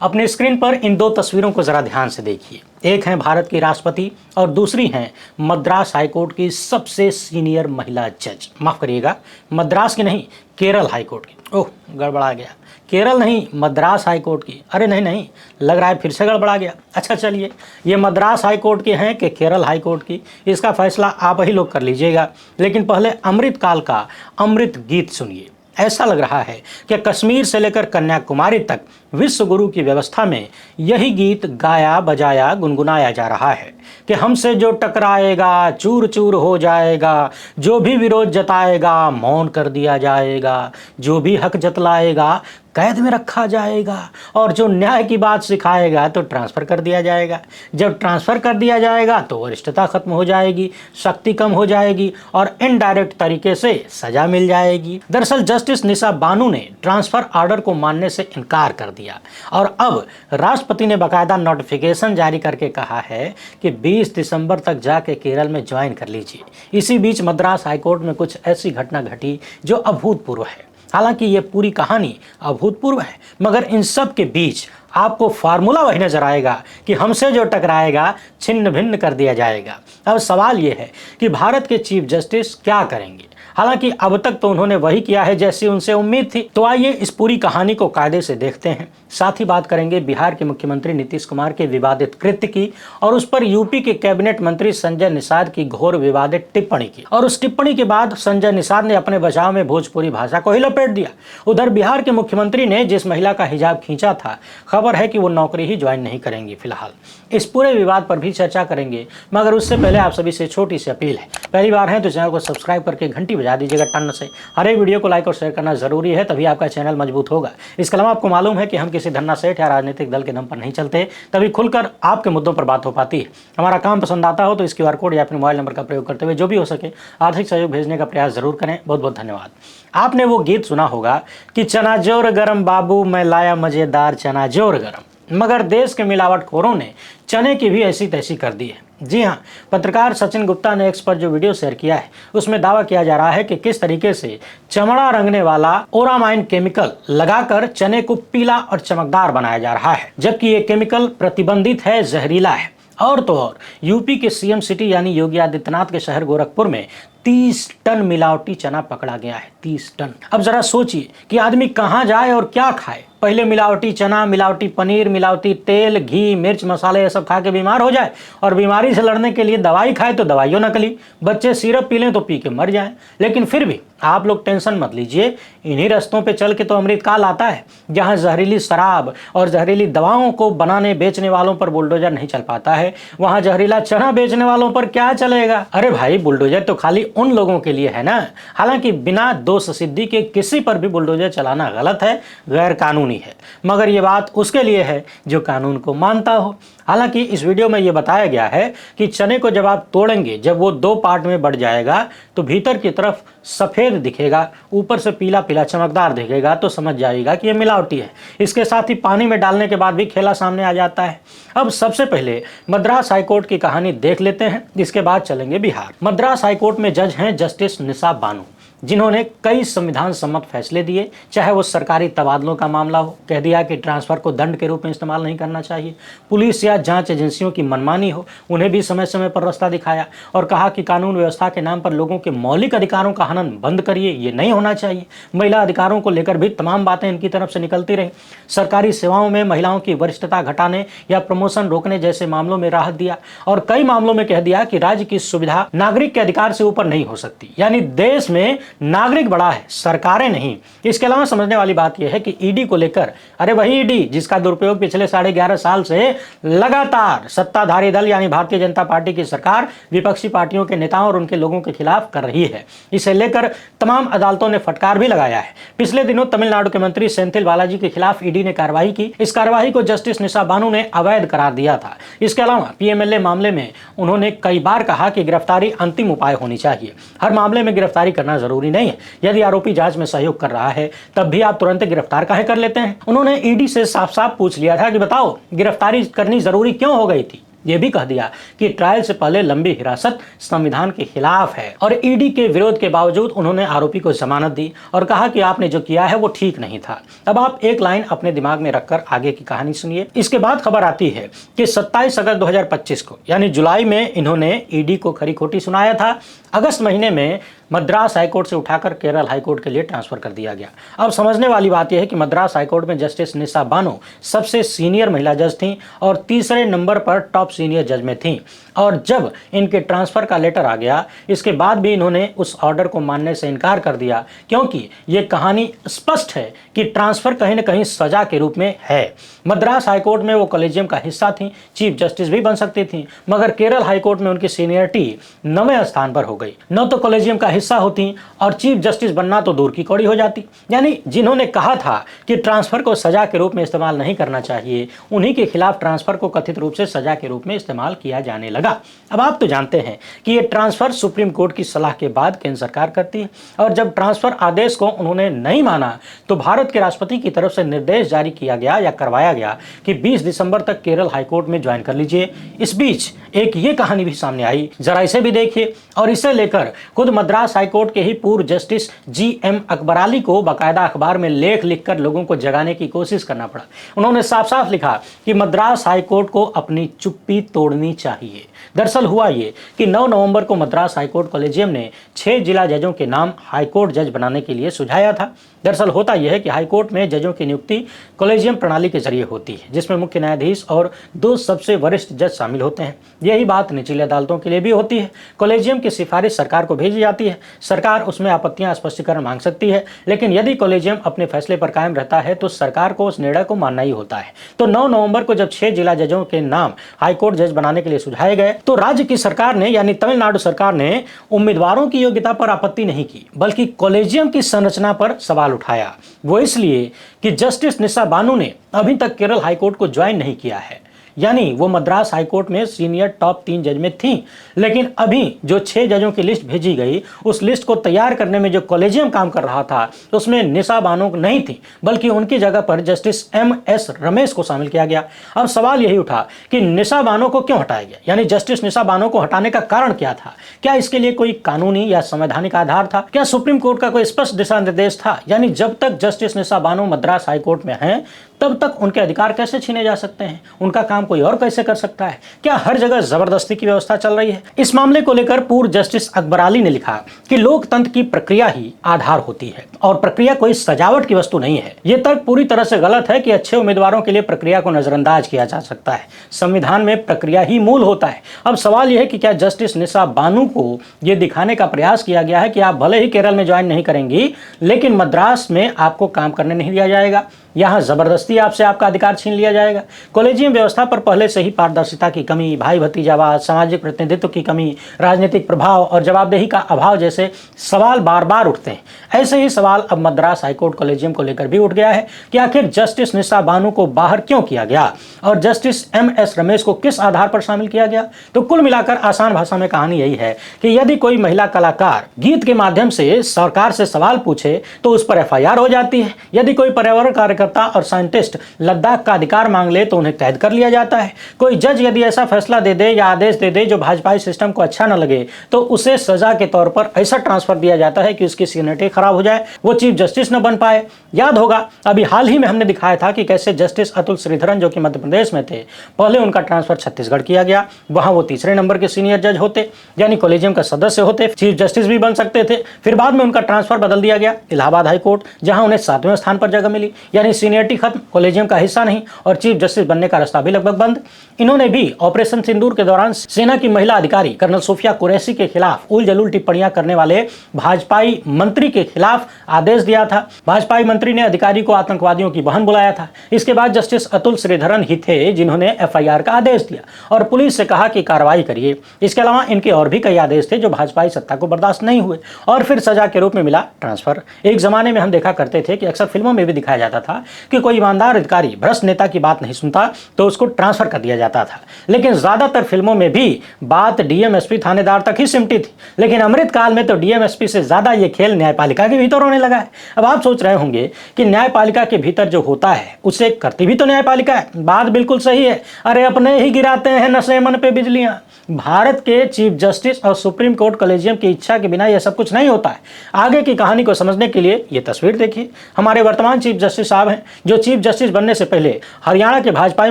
अपने स्क्रीन पर इन दो तस्वीरों को जरा ध्यान से देखिए। एक है भारत की राष्ट्रपति और दूसरी है मद्रास हाईकोर्ट की सबसे सीनियर महिला जज। माफ करिएगा, मद्रास की नहीं, केरल हाईकोर्ट की। ओह, गड़बड़ा गया। केरल नहीं, मद्रास हाईकोर्ट की। अरे नहीं नहीं, लग रहा है फिर से गड़बड़ा गया। अच्छा चलिए, ये मद्रास हाईकोर्ट की हैं कि केरल हाईकोर्ट की, इसका फैसला आप ही लोग कर लीजिएगा। लेकिन पहले अमृत काल का अमृत गीत सुनिए। ऐसा लग रहा है कि कश्मीर से लेकर कन्याकुमारी तक विश्व गुरु की व्यवस्था में यही गीत गाया बजाया गुनगुनाया जा रहा है कि हमसे जो टकराएगा चूर चूर हो जाएगा, जो भी विरोध जताएगा मौन कर दिया जाएगा, जो भी हक जतलाएगा कैद में रखा जाएगा, और जो न्याय की बात सिखाएगा तो ट्रांसफ़र कर दिया जाएगा। जब ट्रांसफ़र कर दिया जाएगा तो वरिष्ठता खत्म हो जाएगी, शक्ति कम हो जाएगी और इनडायरेक्ट तरीके से सजा मिल जाएगी। दरअसल जस्टिस निशा बानू ने ट्रांसफ़र ऑर्डर को मानने से इनकार कर दिया और अब राष्ट्रपति ने बाकायदा नोटिफिकेशन जारी करके कहा है कि 20 दिसंबर तक जाके केरल में ज्वाइन कर लीजिए। इसी बीच मद्रास हाईकोर्ट में कुछ ऐसी घटना घटी जो अभूतपूर्व है। हालांकि ये पूरी कहानी अभूतपूर्व है, मगर इन सब के बीच आपको फार्मूला वही नजर आएगा कि हमसे जो टकराएगा छिन्न भिन्न कर दिया जाएगा। अब सवाल ये है कि भारत के चीफ जस्टिस क्या करेंगे। हालांकि अब तक तो उन्होंने वही किया है जैसी उनसे उम्मीद थी। तो आइए इस पूरी कहानी को कायदे से देखते हैं। साथ ही बात करेंगे बिहार के मुख्यमंत्री नीतीश कुमार के विवादित कृत्य की और उस पर यूपी के कैबिनेट मंत्री संजय निषाद की घोर विवादित टिप्पणी की। और उस टिप्पणी के बाद संजय निषाद ने अपने बचाव में भोजपुरी भाषा को ही लपेट दिया। उधर बिहार के मुख्यमंत्री ने जिस महिला का हिजाब खींचा था, खबर है कि वो नौकरी ही ज्वाइन नहीं करेंगी। फिलहाल इस पूरे विवाद पर भी चर्चा करेंगे, मगर उससे पहले आप सभी से छोटी सी अपील है। पहली बार है तो चैनल को सब्सक्राइब करके घंटी बजा दीजिएगा टन से। हर एक वीडियो को लाइक और शेयर करना जरूरी है, तभी आपका चैनल मजबूत होगा। इसके अलावा आपको मालूम है कि हम किसी धन्ना सेठ या राजनीतिक दल के दम पर नहीं चलते, तभी खुलकर आपके मुद्दों पर बात हो पाती है। हमारा काम पसंद आता हो तो इस QR कोड या फिर मोबाइल नंबर का प्रयोग करते हुए जो भी हो सके आर्थिक सहयोग भेजने का प्रयास जरूर करें। बहुत बहुत धन्यवाद। आपने वो गीत सुना होगा कि चना जोर गरम बाबू मैं लाया मजेदार चना जोर गरम, मगर देश के मिलावटखोरों ने चने की भी ऐसी तैसी कर दी है। जी हाँ, पत्रकार सचिन गुप्ता ने एक्स पर जो वीडियो शेयर किया है उसमें दावा किया जा रहा है कि किस तरीके से चमड़ा रंगने वाला ओरामाइन केमिकल लगाकर चने को पीला और चमकदार बनाया जा रहा है, जबकि ये केमिकल प्रतिबंधित है, जहरीला है। और तो और यूपी के सीएम सिटी यानी योगी आदित्यनाथ के शहर गोरखपुर में 30 टन मिलावटी चना पकड़ा गया है। 30 टन। अब जरा सोचिए कि आदमी कहां जाए और क्या खाए। पहले मिलावटी चना, मिलावटी पनीर, मिलावटी तेल, घी, मिर्च, मसाले ये सब खा के बीमार हो जाए, और बीमारी से लड़ने के लिए दवाई खाए तो दवाइयों नकली, बच्चे सिरप पी लें तो पी के मर जाएं। लेकिन फिर भी आप लोग टेंशन मत लीजिए, इन्हीं रास्तों पे चल के तो अमृत काल आता है, जहां जहरीली शराब और जहरीली दवाओं को बनाने बेचने वालों पर बुलडोजर नहीं चल पाता है, वहां जहरीला चना बेचने वालों पर क्या चलेगा। अरे भाई, बुलडोजर तो खाली उन लोगों के लिए है ना। हालांकि बिना दोष सिद्धि के किसी पर भी बुलडोजर चलाना गलत है, गैर कानूनी है, मगर ये बात उसके लिए है जो कानून को मानता हो। हालांकि इस वीडियो में ये बताया गया है कि चने को जब आप तोड़ेंगे, जब वो 2 पार्ट में बढ़ जाएगा तो भीतर की तरफ सफ़ेद दिखेगा, ऊपर से पीला पीला चमकदार दिखेगा, तो समझ जाएगा कि ये मिलावटी है। इसके साथ ही पानी में डालने के बाद भी खेला सामने आ जाता है। अब सबसे पहले मद्रास हाईकोर्ट की कहानी देख लेते हैं, इसके बाद चलेंगे बिहार। मद्रास हाईकोर्ट में जज हैं जस्टिस निशा बानू, जिन्होंने कई संविधान सम्मत फैसले दिए। चाहे वो सरकारी तबादलों का मामला हो, कह दिया कि ट्रांसफर को दंड के रूप में इस्तेमाल नहीं करना चाहिए। पुलिस या जांच एजेंसियों की मनमानी हो, उन्हें भी समय समय पर रास्ता दिखाया और कहा कि कानून व्यवस्था के नाम पर लोगों के मौलिक अधिकारों का हनन बंद करिए, ये नहीं होना चाहिए। महिला अधिकारों को लेकर भी तमाम बातें इनकी तरफ से निकलती रही। सरकारी सेवाओं में महिलाओं की वरिष्ठता घटाने या प्रमोशन रोकने जैसे मामलों में राहत दिया, और कई मामलों में कह दिया कि राज्य की सुविधा नागरिक के अधिकार से ऊपर नहीं हो सकती। यानी देश में नागरिक बड़ा है, सरकारें नहीं। इसके अलावा समझने वाली बात यह है कि ईडी को लेकर, अरे वही ईडी जिसका दुरुपयोग पिछले 11.5 साल से लगातार सत्ताधारी दल यानी भारतीय जनता पार्टी की सरकार विपक्षी पार्टियों के नेताओं और उनके लोगों के खिलाफ कर रही है, इसे लेकर तमाम अदालतों ने फटकार भी लगाया है। पिछले दिनों तमिलनाडु के मंत्री सेंथिल बालाजी के खिलाफ ईडी ने कार्रवाई की। इस कार्रवाई को जस्टिस निशा बानू ने अवैध करार दिया था। इसके अलावा पीएमएलए मामले में उन्होंने कई बार कहा कि गिरफ्तारी अंतिम उपाय होनी चाहिए, हर मामले में गिरफ्तारी करना जरूरी नहीं है। यदि आरोपी जांच में सहयोग कर रहा है तब भी आप तुरंत गिरफ्तार काहे कर लेते हैं। उन्होंने ईडी से साफ साफ पूछ लिया था कि बताओ गिरफ्तारी करनी जरूरी क्यों हो गई थी। यह भी कह दिया कि ट्रायल से पहले लंबी हिरासत संविधान के खिलाफ है और ईडी के विरोध के बावजूद उन्होंने आरोपी को जमानत दी और कहा कि आपने जो किया है वो ठीक नहीं था। अब आप एक लाइन अपने दिमाग में रखकर आगे की कहानी सुनिए। इसके बाद खबर आती है कि 27 अगस्त 2025 को यानी जुलाई में इन्होंने ईडी को खरी खोटी सुनाया था। अगस्त महीने में मद्रास हाईकोर्ट से उठाकर केरल हाईकोर्ट के लिए ट्रांसफर कर दिया गया। अब समझने वाली बात यह है कि मद्रास हाईकोर्ट में जस्टिस निशा बानो सबसे सीनियर महिला जज थीं और तीसरे नंबर पर टॉप सीनियर जज में थीं। और जब इनके ट्रांसफर का लेटर आ गया, इसके बाद भी इन्होंने उस ऑर्डर को मानने से इनकार कर दिया, क्योंकि ये कहानी स्पष्ट है कि ट्रांसफर कहीं न कहीं सजा के रूप में है। मद्रास हाईकोर्ट में वो कॉलेजियम का हिस्सा थी, चीफ जस्टिस भी बन सकती थी, मगर केरल हाईकोर्ट में उनकी सीनियरिटी 9वें स्थान पर हो गई। न तो कॉलेजियम का हिस्सा होती और चीफ जस्टिस बनना तो दूर की कौड़ी हो जाती। यानी जिन्होंने कहा था कि ट्रांसफर को सजा के रूप में इस्तेमाल नहीं करना चाहिए, उन्हीं के खिलाफ ट्रांसफर को कथित रूप से सजा के रूप में इस्तेमाल किया जाने लगा। अब आप तो जानते हैं कि ये ट्रांसफर सुप्रीम कोर्ट की सलाह के बाद केंद्र सरकार करती है और जब ट्रांसफर आदेश को उन्होंने नहीं माना तो भारत के राष्ट्रपति की तरफ से निर्देश जारी किया गया या करवाया गया कि 20 दिसंबर तक केरल हाईकोर्ट में ज्वाइन कर लीजिए। इस बीच एक ये कहानी भी सामने आई, जरा इसे भी देखिए। और इसे लेकर खुद मद्रास हाईकोर्ट के ही पूर्व जस्टिस GM अकबराली को बाकायदा अखबार में लेख लिखकर लोगों को जगाने की कोशिश करना पड़ा। उन्होंने साफ साफ लिखा कि मद्रास हाईकोर्ट को अपनी चुप्पी तोड़नी चाहिए। दरअसल हुआ ये कि 9 नवंबर को मद्रास हाईकोर्ट कॉलेजियम ने 6 जिला जजों के नाम हाईकोर्ट जज बनाने के लिए सुझाया था। दरअसल होता यह है कि हाईकोर्ट में जजों की नियुक्ति कॉलेजियम प्रणाली के जरिए होती है, जिसमें मुख्य न्यायाधीश और 2 सबसे वरिष्ठ जज शामिल होते हैं। यही बात निचली अदालतों के लिए भी होती है। कॉलेजियम की सिफारिश सरकार को भेजी जाती है, सरकार उसमें आपत्तियां स्पष्टीकरण मांग सकती है, लेकिन यदि कॉलेजियम अपने फैसले पर कायम रहता है तो सरकार को उस निर्णय को मानना ही होता है। तो 9 नवंबर को जब 6 जिला जजों के नाम हाईकोर्ट जज बनाने के लिए सुझाए गए तो राज्य की सरकार ने यानी तमिलनाडु सरकार ने उम्मीदवारों की योग्यता पर आपत्ति नहीं की, बल्कि कॉलेजियम की संरचना पर सवाल उठाया। वो इसलिए कि जस्टिस निशा बानो ने अभी तक केरल हाईकोर्ट को ज्वाइन नहीं किया है, यानी वो मद्रास हाईकोर्ट में सीनियर टॉप 3 जज में थी। लेकिन अभी जो 6 जजों की लिस्ट भेजी गई, उस लिस्ट को तैयार करने में जो कॉलेजियम काम कर रहा था उसमें निशा बानो नहीं थी, बल्कि उनकी जगह पर जस्टिस MS रमेश को शामिल किया गया। अब सवाल यही उठा कि निशा बानो को क्यों हटाया गया, यानी जस्टिस निशा बानो को हटाने का कारण क्या था? क्या इसके लिए कोई कानूनी या संवैधानिक आधार था? क्या सुप्रीम कोर्ट का कोई स्पष्ट दिशा निर्देश था? यानी जब तक जस्टिस निशा बानो मद्रास हाईकोर्ट में हैं तब तक उनके अधिकार कैसे छीने जा सकते हैं? उनका काम कोई और कैसे कर सकता है? क्या हर जगह जबरदस्ती की व्यवस्था चल रही है? इस मामले को लेकर पूर्व जस्टिस अकबराली ने लिखा कि लोकतंत्र की प्रक्रिया ही आधार होती है और प्रक्रिया कोई सजावट की वस्तु नहीं है। यह तर्क पूरी तरह से गलत है कि अच्छे उम्मीदवारों के लिए प्रक्रिया को नजरअंदाज किया जा सकता है। संविधान में प्रक्रिया ही मूल होता है। अब सवाल यह है कि क्या जस्टिस निशा बानो को यह दिखाने का प्रयास किया गया है कि आप भले ही केरल में ज्वाइन नहीं करेंगी, लेकिन मद्रास में आपको काम करने नहीं दिया जाएगा, यहाँ जबरदस्ती आपसे आपका अधिकार छीन लिया जाएगा। कॉलेजियम व्यवस्था पर पहले से ही पारदर्शिता की कमी, भाई भतीजावाद, सामाजिक प्रतिनिधित्व की कमी, राजनीतिक प्रभाव और जवाबदेही का अभाव जैसे सवाल बार बार उठते हैं। ऐसे ही सवाल अब मद्रास हाईकोर्ट कॉलेजियम को लेकर भी उठ गया है कि आखिर जस्टिस निशा बानो को बाहर क्यों किया गया और जस्टिस MS रमेश को किस आधार पर शामिल किया गया। तो कुल मिलाकर आसान भाषा में कहानी यही है कि यदि कोई महिला कलाकार गीत के माध्यम से सरकार से सवाल पूछे तो उस पर FIR हो जाती है। यदि कोई पर्यावरण कार्यकर्ता और साइंटिस्ट लद्दाख का अधिकार मांग ले तो उन्हें कैद कर लिया जाता है। कोई जज यदि ऐसा फैसला दे दे या आदेश दे दे जो भाजपाई सिस्टम को अच्छा न लगे तो उसे सजा के तौर पर ऐसा ट्रांसफर दिया जाता है कि उसकी सीनियरिटी खराब हो जाए, वो चीफ जस्टिस न बन पाए। याद होगा अभी हाल ही में हमने दिखाया था कि कैसे जस्टिस अतुल श्रीधरन जो कि मध्य प्रदेश में थे, पहले उनका ट्रांसफर छत्तीसगढ़ किया गया। वहां वो तीसरे नंबर के सीनियर जज होते, यानी कॉलेजियम का सदस्य होते, चीफ जस्टिस भी बन सकते थे। फिर बाद में उनका ट्रांसफर बदल दिया गया इलाहाबाद हाईकोर्ट, जहां उन्हें 7वें स्थान पर जगह मिली, यानी सीनियरिटी खत्म, कॉलेजियम का हिस्सा नहीं और चीफ जस्टिस बनने का रास्ता भी लगभग बंद। इन्होंने भी ऑपरेशन सिंदूर के दौरान सेना की महिला अधिकारी कर्नल सोफिया कुरैशी के खिलाफ उल जलूल टिप्पणियां करने वाले भाजपाई मंत्री के खिलाफ आदेश दिया था। भाजपाई मंत्री ने अधिकारी को आतंकवादियों की बहन बुलाया था। इसके बाद जस्टिस अतुल श्रीधरन ही थे जिन्होंने FIR का आदेश दिया और पुलिस से कहा कि कार्रवाई करिए। इसके अलावा इनके और भी कई आदेश थे जो भाजपाई सत्ता को बर्दाश्त नहीं हुए और फिर सजा के रूप में मिला ट्रांसफर। एक जमाने में हम देखा करते थे कि अक्सर फिल्मों में भी दिखाया जाता था कि कोई ईमानदार अधिकारी भ्रष्ट नेता की बात नहीं सुनता तो उसको ट्रांसफर कर दिया जाता था। लेकिन ज्यादातर फिल्मों में भी बात डीएम-एसपी थानेदार तक ही सिमटी थी, लेकिन अमृतकाल में तो डीएम-एसपी से ज्यादा ये खेल न्यायपालिका के भीतर होने लगा है। अब आप सोच रहे होंगे कि न्यायपालिका के भीतर जो होता है उसे करती भी तो न्यायपालिका है। बात बिल्कुल सही है। अरे अपने ही गिराते हैं नशे मन पे बिजलियां। भारत के चीफ जस्टिस और सुप्रीम कोर्ट कॉलेजियम की इच्छा के बिना यह सब कुछ नहीं होता है। आगे की कहानी को समझने के लिए ये तस्वीर देखिए। हमारे वर्तमान चीफ जस्टिस साहब हैं, जो चीफ जस्टिस बनने से पहले हरियाणा के भाजपाई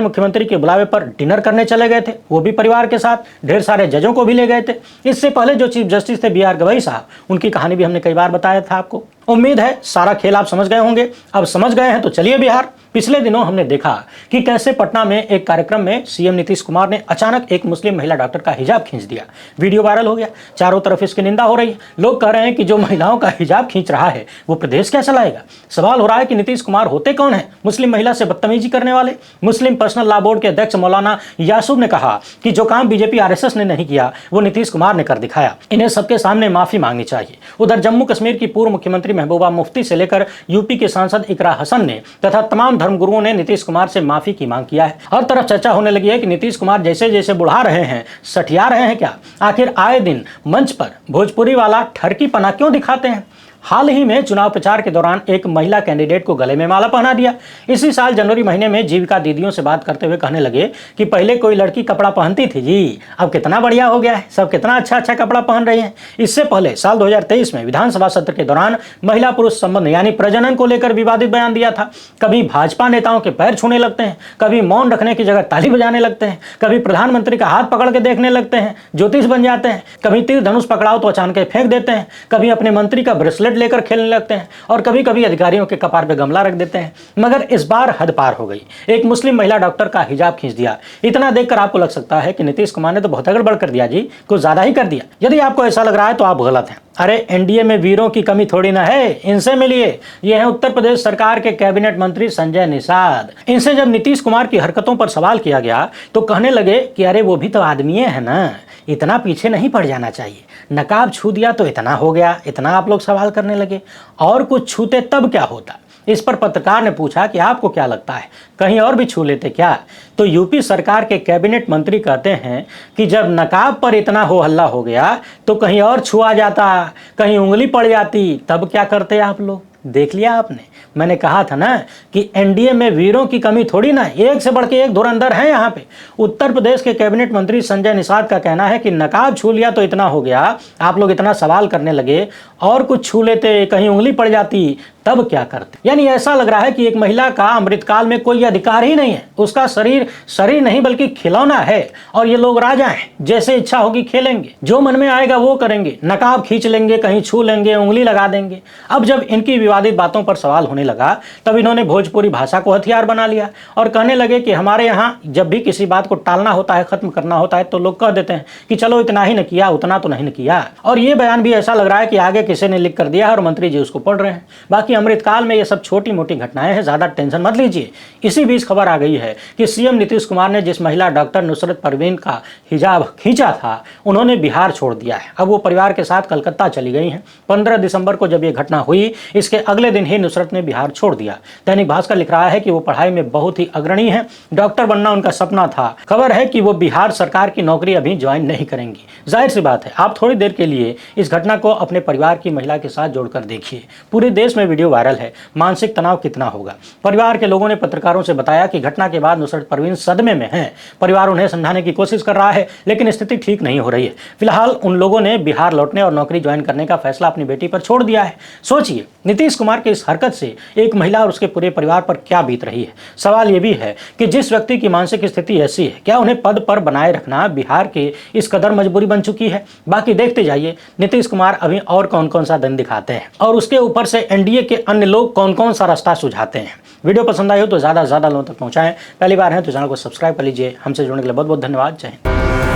मुख्यमंत्री के बुलावे पर डिनर करने चले गए थे, वो भी परिवार के साथ। ढेर सारे जजों को भी ले गए थे। इससे पहले जो चीफ जस्टिस थे बी आर गवई साहब, उनकी कहानी भी हमने कई बार बताया था आपको। उम्मीद है सारा खेल आप समझ गए होंगे। अब समझ गए हैं तो चलिए बिहार। पिछले दिनों हमने देखा कि कैसे पटना में एक कार्यक्रम में सीएम नीतीश कुमार ने अचानक एक मुस्लिम महिला डॉक्टर का हिजाब खींच दिया। वीडियो वायरल हो गया, चारों तरफ इसकी निंदा हो रही है। लोग कह रहे हैं कि जो महिलाओं का हिजाब खींच रहा है वो प्रदेश क्या चलाएगा। सवाल हो रहा है कि नीतीश कुमार होते कौन है मुस्लिम महिला से बदतमीजी करने वाले। मुस्लिम पर्सनल लॉ बोर्ड के अध्यक्ष मौलाना यासूब ने कहा कि जो काम बीजेपी आरएसएस ने नहीं किया वो नीतीश कुमार ने कर दिखाया। इन्हें सबके सामने माफी मांगनी चाहिए। उधर जम्मू कश्मीर की पूर्व मुख्यमंत्री महबूबा मुफ्ती से लेकर यूपी के सांसद इकरा हसन ने तथा तमाम धर्मगुरुओं ने नीतीश कुमार से माफी की मांग किया है। हर तरफ चर्चा होने लगी है कि नीतीश कुमार जैसे जैसे बुढ़ा रहे हैं, सठिया रहे हैं क्या। आखिर आए दिन मंच पर भोजपुरी वाला ठरकी पना क्यों दिखाते हैं। हाल ही में चुनाव प्रचार के दौरान एक महिला कैंडिडेट को गले में माला पहना दिया। इसी साल जनवरी महीने में जीविका दीदियों से बात करते हुए कहने लगे कि पहले कोई लड़की कपड़ा पहनती थी जी, अब कितना बढ़िया हो गया है, सब कितना अच्छा अच्छा कपड़ा पहन रही हैं। इससे पहले साल 2023 में विधानसभा सत्र के दौरान महिला पुरुष संबंध यानी प्रजनन को लेकर विवादित बयान दिया था। कभी भाजपा नेताओं के पैर छूने लगते हैं, कभी मौन रखने की जगह ताली बजाने लगते हैं, कभी प्रधानमंत्री का हाथ पकड़ के देखने लगते हैं, ज्योतिष बन जाते हैं, कभी तीर धनुष पकड़ाओ तो अचानक फेंक देते हैं, कभी अपने मंत्री का ब्रेसलेट लेकर खेलने लगते हैं और कभी कभी अधिकारियों के कपार पे गमला रख देते हैं। मगर इस बार हद पार हो गई। एक मुस्लिम महिला डॉक्टर का हिजाब खींच दिया। इतना देखकर आपको लग सकता है कि नीतीश कुमार ने तो बहुत गड़बड़ कर दिया जी, कुछ ज्यादा ही कर दिया। यदि आपको ऐसा लग रहा है तो आप गलत हैं। अरे एनडीए में वीरों की कमी थोड़ी ना है, इनसे मिलिए। ये हैं उत्तर प्रदेश सरकार के कैबिनेट मंत्री संजय निषाद। इनसे जब नीतीश कुमार की हरकतों पर सवाल किया गया तो कहने लगे कि अरे वो भी तो आदमी है ना, इतना पीछे नहीं पड़ जाना चाहिए। नकाब छू दिया तो इतना हो गया, इतना आप लोग सवाल करने लगे। और कुछ छूते तब क्या होता। इस पर पत्रकार ने पूछा कि आपको क्या लगता है कहीं और भी छू लेते क्या। तो यूपी सरकार के कैबिनेट मंत्री कहते हैं कि जब नकाब पर इतना हो हल्ला हो गया तो कहीं और छुआ जाता, कहीं उंगली पड़ जाती, तब क्या करते आप लोग। देख लिया आपने, मैंने कहा था ना कि एनडीए में वीरों की कमी थोड़ी ना, एक से बढ़ के एक धुरंधर है यहाँ पे। उत्तर प्रदेश के कैबिनेट मंत्री संजय निषाद का कहना है कि नकाब छू लिया तो इतना हो गया, आप लोग इतना सवाल करने लगे, और कुछ छू लेते, कहीं उंगली पड़ जाती, तब क्या करते। यानी ऐसा लग रहा है कि एक महिला का अमृतकाल में कोई अधिकार ही नहीं है। उसका शरीर नहीं बल्कि खिलौना है और ये लोग राजा हैं, जैसे इच्छा होगी खेलेंगे, जो मन में आएगा वो करेंगे, नकाब खींच लेंगे, कहीं छू लेंगे, उंगली लगा देंगे। अब जब इनकी विवादित बातों पर सवाल होने लगा तब इन्होंने भोजपुरी भाषा को हथियार बना लिया और कहने लगे कि हमारे यहाँ जब भी किसी बात को टालना होता है, खत्म करना होता है, तो लोग कह देते हैं कि चलो इतना ही न किया, उतना तो नहीं न किया। और ये बयान भी ऐसा लग रहा है कि आगे किसी ने लिख कर दिया है और मंत्री जी उसको पढ़ रहे हैं। बाकी अमृतकाल में ये सब छोटी मोटी घटनाएं हैं, ज्यादा टेंशन मत लीजिए। इसी बीच खबर आ गई है कि सीएम नीतीश कुमार ने जिस महिला डॉक्टर नुसरत परवीन का हिजाब खींचा था उन्होंने बिहार छोड़ दिया है। अब वो परिवार के साथ कलकत्ता चली गई हैं। 15 दिसंबर को जब ये घटना हुई इसके अगले दिन ही नुसरत ने बिहार छोड़ दिया। दैनिक भास्कर लिख रहा है कि वो पढ़ाई में बहुत ही अग्रणी है, डॉक्टर बनना उनका सपना था। खबर है कि वो बिहार सरकार की नौकरी अभी ज्वाइन नहीं करेंगी। जाहिर सी बात है, आप थोड़ी देर के लिए इस घटना को अपने परिवार की महिला के साथ जोड़कर देखिए। पूरे देश में वीडियो वायरल है, मानसिक तनाव कितना होगा। परिवार के लोगों ने पत्रकारों से बताया कि घटना के बाद नुसरत परवीन सदमे में हैं। परिवार उन्हें समझाने की कोशिश कर रहा है लेकिन स्थिति ठीक नहीं हो रही है। फिलहाल उन लोगों ने बिहार लौटने और नौकरी ज्वाइन करने का फैसला अपनी बेटी पर छोड़ दिया है। सोचिए नीतीश कुमार की इस हरकत से एक महिला और उसके पूरे परिवार पर क्या बीत रही है। सवाल यह भी है कि जिस व्यक्ति की मानसिक स्थिति ऐसी है, क्या उन्हें पद पर बनाए रखना बिहार के इस कदर मजबूरी बन चुकी है। बाकी देखते जाइए नीतीश कुमार अभी और कौन कौन सा दिन दिखाते हैं और उसके ऊपर से एनडीए के अन्य लोग कौन कौन सा रास्ता सुझाते हैं। वीडियो पसंद आई हो तो ज़्यादा से ज़्यादा लोगों तक पहुंचाएं। पहली बार है तो चैनल को सब्सक्राइब कर लीजिए। हमसे जुड़ने के लिए बहुत बहुत धन्यवाद। जय हिंद।